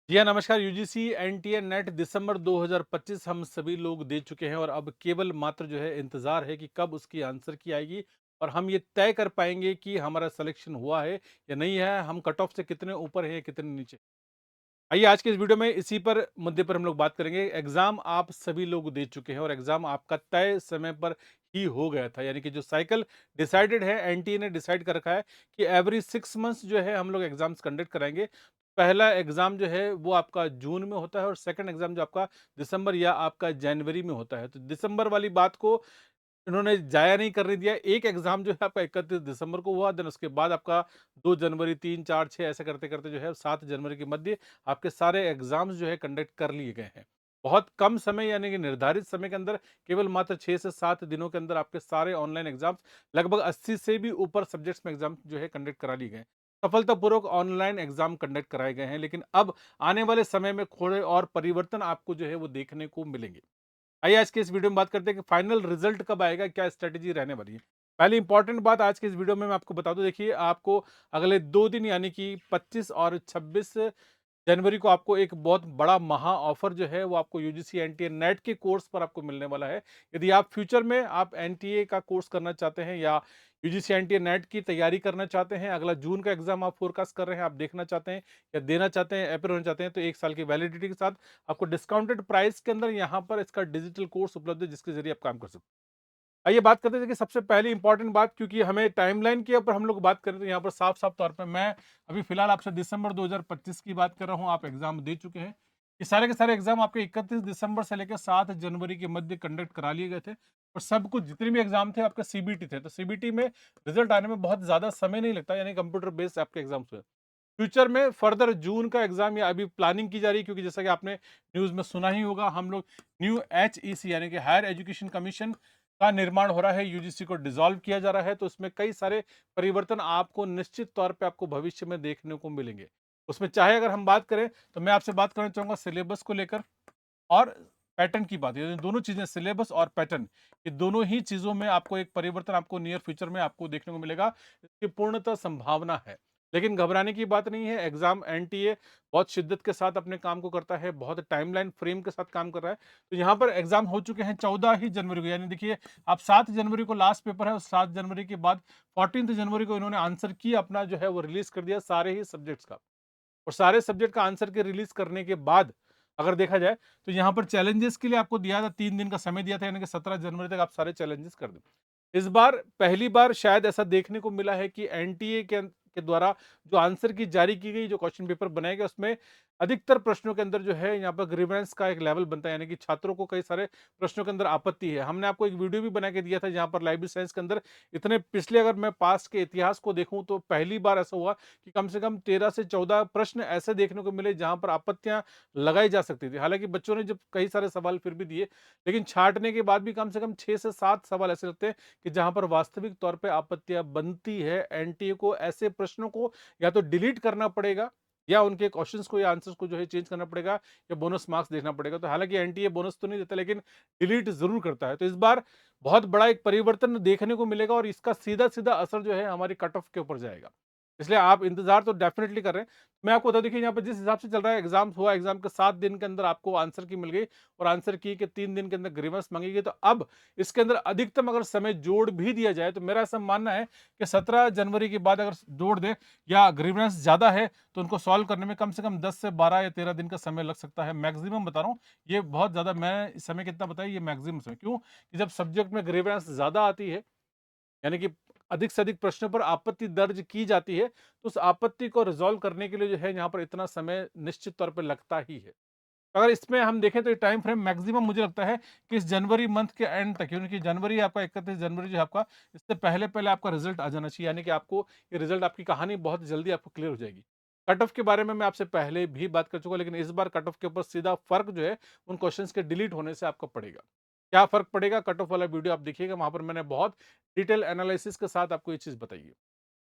जी हाँ, नमस्कार। UGC NTA net दिसंबर 2025 हम सभी लोग दे चुके हैं और अब केवल मात्र जो है इंतज़ार है कि कब उसकी आंसर की आएगी और हम ये तय कर पाएँगे कि हमारा सिलेक्शन हुआ है या नहीं है, हम कट ऑफ से कितने ऊपर हैं, कितने नीचे। आइए आज के इस वीडियो में इसी पर मुद्दे पर हम लोग बात करेंगे। एग्ज़ाम आप सभी लोग दे चुके हैं और एग्ज़ाम आपका तय समय पर ही हो गया था। यानी कि जो साइकिल डिसाइडेड है, एनटीए ने डिसाइड कर रखा है कि एवरी 6 मंथ्स जो है हम लोग एग्ज़ाम्स कंडक्ट कराएँगे। पहला एग्ज़ाम जो है वो आपका जून में होता है और सेकंड एग्ज़ाम जो आपका दिसंबर या आपका जनवरी में होता है। तो दिसंबर वाली बात को इन्होंने ज़ाया नहीं करने दिया। एक एग्ज़ाम जो है आपका 31 दिसंबर को हुआ, देन उसके बाद आपका 2 जनवरी, 3, 4, 6 ऐसे करते-करते जो है 7 जनवरी के मध्य आपके सारे एग्ज़ाम्स जो है कंडक्ट कर लिए गए हैं। बहुत कम समय यानी कि निर्धारित समय के अंदर केवल मात्र 6 से 7 दिनों के अंदर आपके सारे ऑनलाइन एग्ज़ाम्स लगभग 80 से भी ऊपर सब्जेक्ट्स में एग्ज़ाम जो है कंडक्ट करा लिए गए हैं। सफलतापूर्वक ऑनलाइन एग्ज़ाम कंडक्ट कराए गए हैं, लेकिन अब आने वाले समय में थोड़े और परिवर्तन आपको जो है वो देखने को मिलेंगे। आइए आज के इस वीडियो में बात करते हैं कि फाइनल रिजल्ट कब आएगा, क्या स्ट्रैटेजी रहने वाली है। पहली इंपॉर्टेंट बात आज के इस वीडियो में मैं आपको बता दूं, देखिए आपको अगले 2 दिन यानी कि 25 और 26 जनवरी को आपको एक बहुत बड़ा महा ऑफर जो है वो आपको यूजीसी एनटीए नेट के कोर्स पर आपको मिलने वाला है। यदि आप फ्यूचर में आप एनटीए का कोर्स करना चाहते हैं या यूजीसी एनटीए नेट की तैयारी करना चाहते हैं, अगला जून का एग्जाम आप फोरकास्ट कर रहे हैं, आप देखना चाहते हैं या देना चाहते हैं, अपेयर होना चाहते हैं, तो 1 साल की वैलिडिटी के साथ आपको डिस्काउंटेड प्राइस के अंदर यहाँ पर इसका डिजिटल कोर्स उपलब्ध है जिसके जरिए आप काम कर सकते हैं। आइए बात करते हैं कि सबसे पहली इंपॉर्टेंट बात, क्योंकि हमें टाइमलाइन के ऊपर हम लोग बात करें तो यहाँ पर साफ-साफ तौर पे मैं अभी फिलहाल आपसे दिसंबर 2025 की बात कर रहा हूँ, आप एग्ज़ाम दे चुके हैं। ये सारे के सारे एग्ज़ाम आपके 31 दिसंबर से लेकर 7 जनवरी के मध्य कंडक्ट करा लिए गए थे और सब कुछ जितने भी एग्ज़ाम थे आपके सीबीटी थे। तो सीबीटी में रिज़ल्ट आने में बहुत ज़्यादा समय नहीं लगता, यानी कंप्यूटर बेस्ड आपके एग्ज़ाम्स हुए। फ्यूचर में फर्दर जून का एग्ज़ाम या अभी प्लानिंग की जा रही है, क्योंकि जैसा कि आपने न्यूज़ में सुना ही होगा, हम लोग न्यू एचईसी यानी कि हायर एजुकेशन कमीशन का निर्माण हो रहा है, यूजीसी को डिसॉल्व किया जा रहा है, तो उसमें कई सारे परिवर्तन आपको निश्चित तौर पे आपको भविष्य में देखने को मिलेंगे। उसमें चाहे अगर हम बात करें तो मैं आपसे बात करना चाहूँगा सिलेबस को लेकर और पैटर्न की बात, ये दोनों चीज़ें सिलेबस और पैटर्न, ये दोनों ही चीज़ों में आपको एक परिवर्तन आपको नियर फ्यूचर में आपको देखने को मिलेगा। इसकी पूर्णतः संभावना है। लेकिन घबराने की बात नहीं है, एग्ज़ाम एनटीए बहुत शिद्दत के साथ अपने काम को करता है, बहुत टाइमलाइन फ्रेम के साथ काम कर रहा है। तो यहाँ पर एग्ज़ाम हो चुके हैं 14 ही जनवरी को, यानी देखिए आप 7 जनवरी को लास्ट पेपर है और 7 जनवरी के बाद 14th जनवरी को इन्होंने आंसर की अपना जो है वो रिलीज़ कर दिया सारे ही सब्जेक्ट्स का। और सारे सब्जेक्ट का आंसर के रिलीज करने के बाद अगर देखा जाए तो यहाँ पर चैलेंजेस के लिए आपको दिया था, 3 दिन का समय दिया था, यानी कि 17 जनवरी तक आप सारे चैलेंजेस कर दें। इस बार पहली बार शायद ऐसा देखने को मिला है कि एनटीए के द्वारा जो आंसर की जारी की गई जो क्वेश्चन पेपर बनाए गए उसमें अधिकतर प्रश्नों के अंदर जो है यहाँ पर ग्रीवेंस का एक लेवल बनता है, यानी कि छात्रों को कई सारे प्रश्नों के अंदर आपत्ति है। हमने आपको एक वीडियो भी बना के दिया था जहाँ पर लाइब्रेरी साइंस के अंदर इतने पिछले अगर मैं पास्ट के इतिहास को देखूं तो पहली बार ऐसा हुआ कि कम से कम 13 से 14 प्रश्न ऐसे देखने को मिले जहां पर आपत्तियां लगाई जा सकती थी। हालांकि बच्चों ने जब कई सारे सवाल फिर भी दिए, लेकिन छांटने के बाद भी कम से कम 6 से 7 सवाल ऐसे लगते हैं कि जहां पर वास्तविक तौर पे आपत्तियां बनती है। एनटीए को ऐसे प्रश्नों को या तो डिलीट करना पड़ेगा या उनके क्वेश्चंस को या आंसर्स को जो है चेंज करना पड़ेगा या बोनस मार्क्स देखना पड़ेगा। तो हालांकि एनटीए बोनस तो नहीं देता, लेकिन डिलीट जरूर करता है। तो इस बार बहुत बड़ा एक परिवर्तन देखने को मिलेगा और इसका सीधा सीधा असर जो है हमारी कट ऑफ के ऊपर जाएगा। इसलिए आप इंतजार तो डेफिनेटली कर रहे हैं। मैं आपको बता दूं, देखिए यहाँ पर जिस हिसाब से चल रहा है, एग्जाम हुआ, एग्जाम के 7 दिन के अंदर आपको आंसर की मिल गई और आंसर की के 3 दिन के अंदर ग्रीवेंस मांगी गई। तो अब इसके अंदर अधिकतम अगर समय जोड़ भी दिया जाए तो मेरा ऐसा मानना है कि 17 जनवरी के बाद अगर जोड़ दे या ग्रीवेंस ज्यादा है तो उनको सॉल्व करने में कम से कम 10 से 12 या 13 दिन का समय लग सकता है, मैक्सिमम बता रहा हूँ। ये बहुत ज्यादा, मैं इस समय कितना बताया, ये मैक्सिमम समय। क्यों कि जब सब्जेक्ट में ग्रीवेंस ज्यादा आती है, यानी कि अधिक से अधिक प्रश्नों पर आपत्ति दर्ज की जाती है, तो उस आपत्ति को रिजॉल्व करने के लिए जो है यहाँ पर इतना समय निश्चित तौर पे लगता ही है। अगर इसमें हम देखें तो ये टाइम फ्रेम मैक्सिमम मुझे लगता है कि इस जनवरी मंथ के एंड तक, क्योंकि जनवरी आपका 31 जनवरी जो है आपका, इससे पहले पहले आपका रिजल्ट आ जाना चाहिए, यानी कि आपको ये रिजल्ट, आपकी कहानी बहुत जल्दी आपको क्लियर हो जाएगी। कट ऑफ के बारे में मैं आपसे पहले भी बात कर चुका, लेकिन इस बार कट ऑफ के ऊपर सीधा फर्क जो है उन क्वेश्चंस के डिलीट होने से आपको पड़ेगा। क्या फर्क पड़ेगा, कट ऑफ वाला वीडियो आप देखिएगा, वहां पर मैंने बहुत डिटेल एनालिसिस के साथ आपको ये चीज बताई है।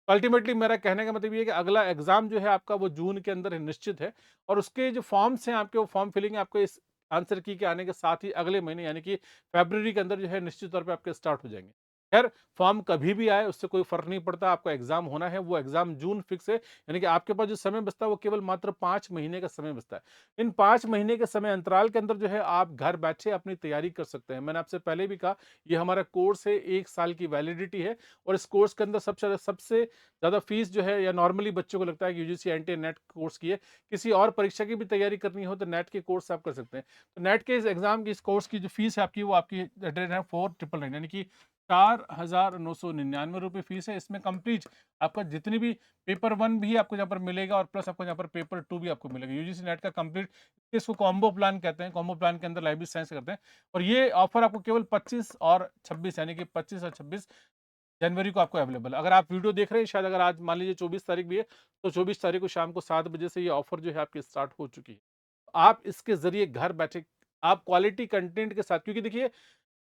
अल्टीमेटली मेरा कहने का मतलब ये है कि अगला एग्जाम जो है आपका वो जून के अंदर निश्चित है और उसके जो फॉर्म्स हैं आपके, वो फॉर्म फिलिंग आपको इस आंसर की के आने के साथ ही अगले महीने यानी कि फरवरी के अंदर जो है निश्चित तौर पे आपके स्टार्ट हो जाएंगे। खैर, फॉर्म कभी भी आए उससे कोई फ़र्क नहीं पड़ता, आपका एग्ज़ाम होना है, वो एग्ज़ाम जून फिक्स है, यानी कि आपके पास जो समय बचता है वो केवल मात्र 5 महीने का समय बचता है। इन 5 महीने के समय अंतराल के अंदर जो है आप घर बैठे अपनी तैयारी कर सकते हैं। मैंने आपसे पहले भी कहा, ये हमारा कोर्स है, 1 साल की वैलिडिटी है और इस कोर्स के अंदर सबसे ज़्यादा फ़ीस जो है या नॉर्मली बच्चों को लगता है कि यूजीसी एनटीए नेट कोर्स की है। किसी और परीक्षा की भी तैयारी करनी हो तो नेट के कोर्स आप कर सकते हैं। तो नेट के इस एग्ज़ाम की, इस कोर्स की जो फ़ीस है आपकी, वो आपकी रेट है 4999, यानी कि 4,999 फीस है। इसमें कंप्लीट आपका जितनी भी पेपर 1 भी आपको यहाँ पर मिलेगा और प्लस आपको यहाँ पर पेपर 2 भी आपको मिलेगा। यूजीसी नेट का कंप्लीट, इसको कॉम्बो प्लान कहते हैं। कॉम्बो प्लान के अंदर लाइब्रेरी साइंस करते हैं और ये ऑफर आपको केवल 25 और 26, यानी कि 25 और 26 जनवरी को आपको अवेलेबल है। अगर आप वीडियो देख रहे हैं, शायद अगर आज मान लीजिए 24 तारीख भी है, तो 24 तारीख को शाम को 7 बजे से ये ऑफर जो है आपकी स्टार्ट हो चुकी है। आप इसके ज़रिए घर बैठे आप क्वालिटी कंटेंट के साथ, क्योंकि देखिए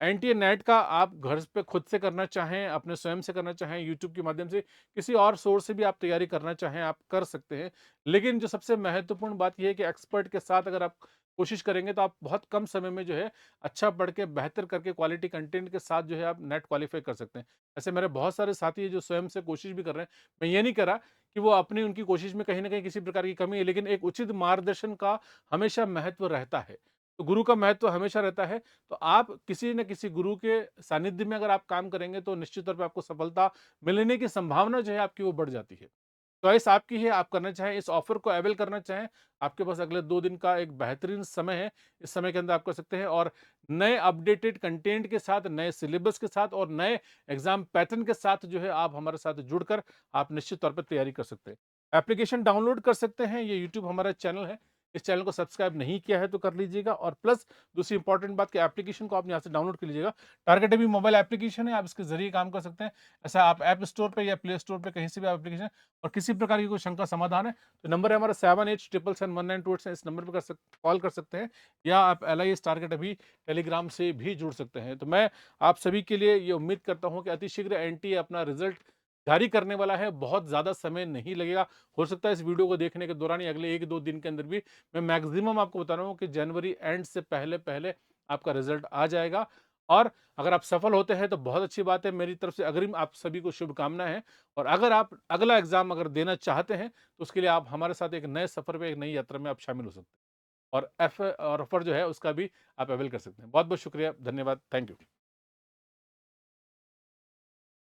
एनटीए नेट का आप घर पे खुद से करना चाहें, अपने स्वयं से करना चाहें, यूट्यूब के माध्यम से, किसी और सोर्स से भी आप तैयारी करना चाहें, आप कर सकते हैं। लेकिन जो सबसे महत्वपूर्ण बात ये है कि एक्सपर्ट के साथ अगर आप कोशिश करेंगे तो आप बहुत कम समय में जो है अच्छा पढ़ के बेहतर करके क्वालिटी कंटेंट के साथ जो है आप नेट क्वालिफाई कर सकते हैं। ऐसे मेरे बहुत सारे साथी हैं जो स्वयं से कोशिश भी कर रहे हैं। मैं ये नहीं कह रहा कि वो अपनी उनकी कोशिश में कहीं न कहीं किसी प्रकार की कमी है, लेकिन एक उचित मार्गदर्शन का हमेशा महत्व रहता है। तो गुरु का महत्व हमेशा रहता है। तो आप किसी न किसी गुरु के सानिध्य में अगर आप काम करेंगे तो निश्चित तौर पे आपको सफलता मिलने की संभावना जो है आपकी वो बढ़ जाती है। चॉइस आपकी है, आप करना चाहें, इस ऑफर को अवेल करना चाहें, आपके पास अगले 2 दिन का एक बेहतरीन समय है। इस समय के अंदर आप कर सकते हैं और नए अपडेटेड कंटेंट के साथ, नए सिलेबस के साथ और नए एग्ज़ाम पैटर्न के साथ जो है आप हमारे साथ जुड़कर आप निश्चित तौर पे तैयारी कर सकते हैं। एप्लीकेशन डाउनलोड कर सकते हैं, ये यूट्यूब हमारा चैनल है। इस चैनल को सब्सक्राइब नहीं किया है तो कर लीजिएगा और प्लस दूसरी इंपॉर्टेंट बात कि एप्लीकेशन को आप यहाँ से डाउनलोड कर लीजिएगा। टारगेट अभी मोबाइल एप्लीकेशन है, आप इसके ज़रिए काम कर सकते हैं। ऐसा आप ऐप स्टोर पे या प्ले स्टोर पे कहीं से भी आप एप्लीकेशन और किसी प्रकार की कोई शंका समाधान है, तो नंबर है हमारा 7877719287, इस नंबर पे कॉल कर सकते हैं या आप LIS टारगेट अभी टेलीग्राम से भी जुड़ सकते हैं। तो मैं आप सभी के लिए ये उम्मीद करता हूँ कि अतिशीघ्र एनटीए अपना रिज़ल्ट जारी करने वाला है, बहुत ज़्यादा समय नहीं लगेगा। हो सकता है इस वीडियो को देखने के दौरान ही अगले 1-2 दिन के अंदर भी मैं मैक्सिमम आपको बता रहा हूँ कि जनवरी एंड से पहले-पहले आपका रिज़ल्ट आ जाएगा और अगर आप सफल होते हैं तो बहुत अच्छी बात है। मेरी तरफ से अग्रिम आप सभी को शुभकामनाएँ हैं और अगर आप अगला एग्ज़ाम अगर देना चाहते हैं, तो उसके लिए आप हमारे साथ एक नए सफ़र पे, एक नई यात्रा में आप शामिल हो सकते हैं और ऑफ़र जो है उसका भी आप अवेल कर सकते हैं। बहुत-बहुत शुक्रिया, धन्यवाद, थैंक यू।